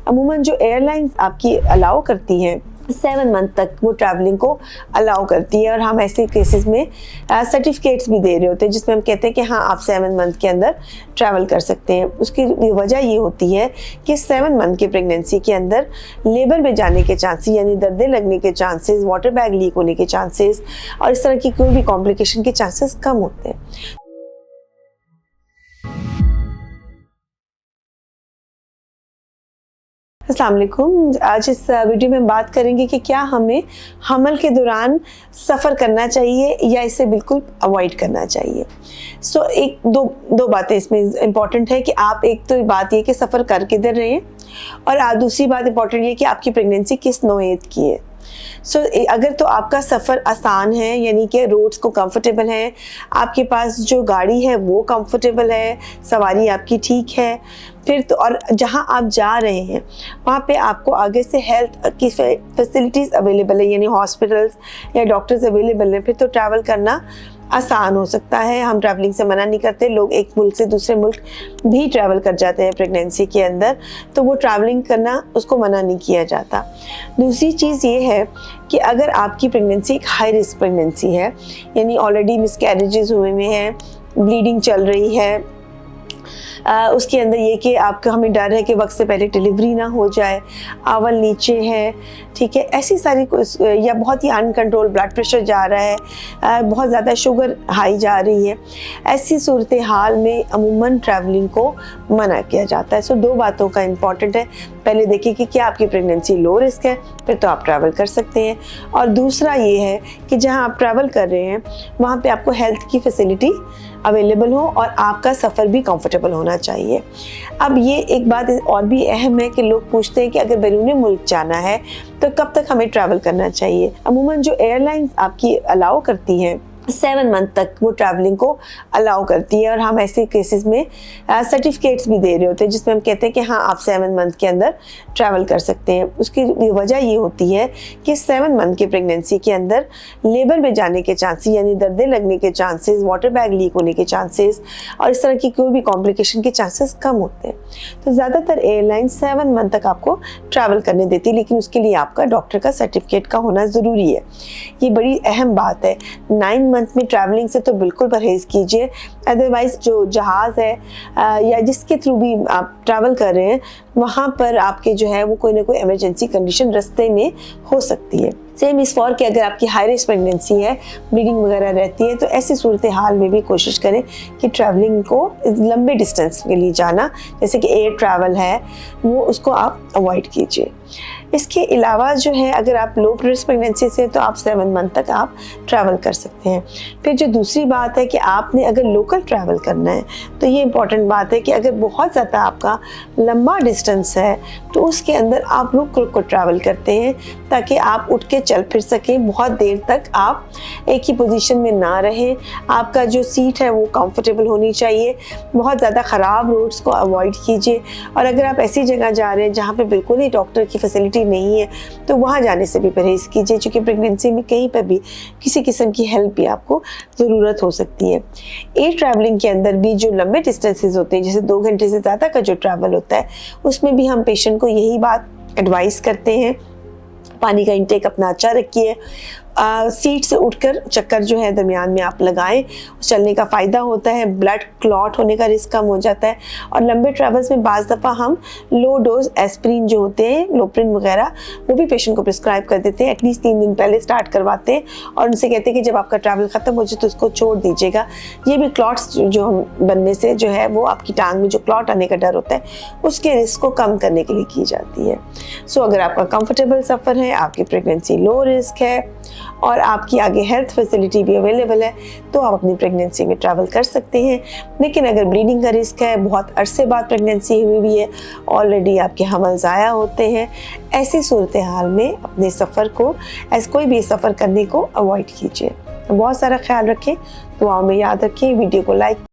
अमूमन जो एयरलाइंस आपकी अलाउ करती हैं 7 मंथ तक वो ट्रैवलिंग को अलाउ करती है, और हम ऐसे केसेस में सर्टिफिकेट्स भी दे रहे होते हैं जिसमें हम कहते हैं कि हाँ आप 7 मंथ के अंदर ट्रैवल कर सकते हैं। उसकी वजह ये होती है कि 7 मंथ की प्रेगनेंसी के अंदर लेबर में जाने के चांसेस, यानी दर्दे लगने के चांसेस, वाटर बैग लीक होने के चांसेस और इस तरह की कोई भी कॉम्प्लिकेशन के चांसेस कम होते हैं। अस्सलाम वालेकुम। आज इस वीडियो में बात करेंगे कि क्या हमें हमल के दौरान सफ़र करना चाहिए या इसे बिल्कुल अवॉइड करना चाहिए। एक दो बातें इसमें इम्पॉर्टेंट है कि आप, एक तो बात ये कि सफ़र कर किधर रहे हैं, और दूसरी बात इम्पॉर्टेंट ये कि आपकी प्रेगनेंसी किस नौइयत की है। अगर तो आपका सफ़र आसान है, यानी कि रोड्स को कंफर्टेबल है, आपके पास जो गाड़ी है वो कंफर्टेबल है, सवारी आपकी ठीक है, फिर तो और जहां आप जा रहे हैं वहाँ पे आपको आगे से हेल्थ की फैसिलिटीज़ अवेलेबल है, यानी हॉस्पिटल्स या डॉक्टर्स अवेलेबल हैं, फिर तो ट्रैवल करना आसान हो सकता है। हम ट्रैवलिंग से मना नहीं करते, लोग एक मुल्क से दूसरे मुल्क भी ट्रैवल कर जाते हैं प्रेगनेंसी के अंदर, तो वो ट्रैवलिंग करना उसको मना नहीं किया जाता। दूसरी चीज़ ये है कि अगर आपकी प्रेगनेंसी एक हाई रिस्क प्रेगनेंसी है, यानी ऑलरेडी मिसकैरेजेस हुए हुए हैं, ब्लीडिंग चल रही है, उसके अंदर ये कि आपका हमें डर है कि वक्त से पहले डिलीवरी ना हो जाए, आवल नीचे है, ठीक है, ऐसी सारी या बहुत ही अनकंट्रोल ब्लड प्रेशर जा रहा है, बहुत ज़्यादा शुगर हाई जा रही है, ऐसी सूरत हाल में अमूमन ट्रैवलिंग को मना किया जाता है। दो बातों का इम्पॉर्टेंट है, पहले देखिए कि क्या आपकी प्रेगनेंसी लो रिस्क है, फिर तो आप ट्रैवल कर सकते हैं, और दूसरा ये है कि जहाँ आप ट्रैवल कर रहे हैं वहाँ पे आपको हेल्थ की फैसिलिटी अवेलेबल हो और आपका सफ़र भी कंफर्टेबल होना चाहिए। अब ये एक बात और भी अहम है कि लोग पूछते हैं कि अगर बैरून मुल्क जाना है तो कब तक हमें ट्रैवल करना चाहिए। अमूमन जो एयरलाइंस आपकी अलाउ करती हैं 7 मंथ तक वो ट्रैवलिंग को अलाउ करती है, और हम ऐसे केसेस में सर्टिफिकेट्स भी दे रहे होते हैं जिसमें हम कहते हैं कि हाँ आप 7 मंथ के अंदर ट्रैवल कर सकते हैं। उसकी वजह ये होती है कि 7 मंथ की प्रेगनेंसी के अंदर लेबर में जाने के चांसेस, यानी दर्दे लगने के चांसेस, वाटर बैग लीक होने के चांसेस और इस तरह की कोई भी कॉम्प्लिकेशन के चांसेस कम होते हैं। तो ज़्यादातर एयरलाइन 7 मंथ तक आपको ट्रैवल करने देती है, लेकिन उसके लिए आपका डॉक्टर का सर्टिफिकेट का होना ज़रूरी है। ये बड़ी अहम बात है। 9 मंथ में ट्रैवलिंग से तो बिल्कुल परहेज़ कीजिए, अदरवाइज़ जो जहाज़ है या जिसके थ्रू भी आप ट्रैवल कर रहे हैं वहाँ पर आपके जो है वो कोई ना कोई इमरजेंसी कंडीशन रास्ते में हो सकती है। सेम इस फॉर कि अगर आपकी हाई रिस्क प्रेगनेंसी है, ब्लीडिंग वगैरह रहती है, तो ऐसी सूरत हाल में भी कोशिश करें कि ट्रैवलिंग को लंबे डिस्टेंस के लिए जाना, जैसे कि एयर ट्रैवल है, वो उसको आप अवॉइड कीजिए। इसके अलावा जो है अगर आप लो रिस्क प्रेगनेंसी से तो आप 7 मंथ तक आप ट्रैवल कर सकते हैं। फिर जो दूसरी बात है कि आपने अगर लोकल ट्रैवल करना है तो ये इंपॉर्टेंट बात है कि अगर बहुत ज़्यादा आपका लंबा डिस्टेंस है तो उसके अंदर आप रुक रुक कर ट्रैवल करते हैं ताकि आप उठ के चल फिर सकें, बहुत देर तक आप एक ही पोजीशन में ना रहें, आपका जो सीट है वो कंफर्टेबल होनी चाहिए। बहुत ज़्यादा ख़राब रोड्स को अवॉइड कीजिए, और अगर आप ऐसी जगह जा रहे हैं जहाँ पे बिल्कुल ही डॉक्टर की फैसिलिटी नहीं है तो वहाँ जाने से भी परहेज़ कीजिए, क्योंकि प्रेगनेंसी में कहीं पर भी किसी किस्म की हेल्प की आपको ज़रूरत हो सकती है। एयर ट्रैवलिंग के अंदर भी जो लंबे डिस्टेंसेस होते हैं, जैसे 2 घंटे से ज़्यादा का जो ट्रैवल होता है, उसमें भी हम पेशेंट को यही बात एडवाइस करते हैं, पानी का इंटेक अपना अच्छा रखिए, सीट से उठकर चक्कर जो है दरमियान में आप लगाएं, चलने का फ़ायदा होता है, ब्लड क्लॉट होने का रिस्क कम हो जाता है। और लंबे ट्रैवल्स में बाज़ दफ़ा हम लो डोज एस्प्रिन जो होते हैं, लोप्रिन वगैरह, वो भी पेशेंट को प्रिस्क्राइब कर देते हैं, एटलीस्ट 3 दिन पहले स्टार्ट करवाते हैं, और उनसे कहते हैं कि जब आपका ट्रैवल ख़त्म हो जाए तो उसको छोड़ दीजिएगा। ये भी क्लॉट्स जो बनने से जो है वो आपकी टांग में जो क्लॉट आने का डर होता है उसके रिस्क को कम करने के लिए की जाती है। अगर आपका कंफर्टेबल सफ़र है, आपकी प्रेगनेंसी लो रिस्क है और आपकी आगे हेल्थ फैसिलिटी भी अवेलेबल है, तो आप अपनी प्रेगनेंसी में ट्रैवल कर सकते हैं। लेकिन अगर ब्लीडिंग का रिस्क है, बहुत अरसे बाद प्रेगनेंसी हुई भी है, ऑलरेडी आपके हमल ज़ाया होते हैं, ऐसी सूरत हाल में अपने सफ़र को, ऐसा कोई भी सफ़र करने को अवॉइड कीजिए। बहुत सारा ख्याल रखें, दुआओं में याद रखें, वीडियो को लाइक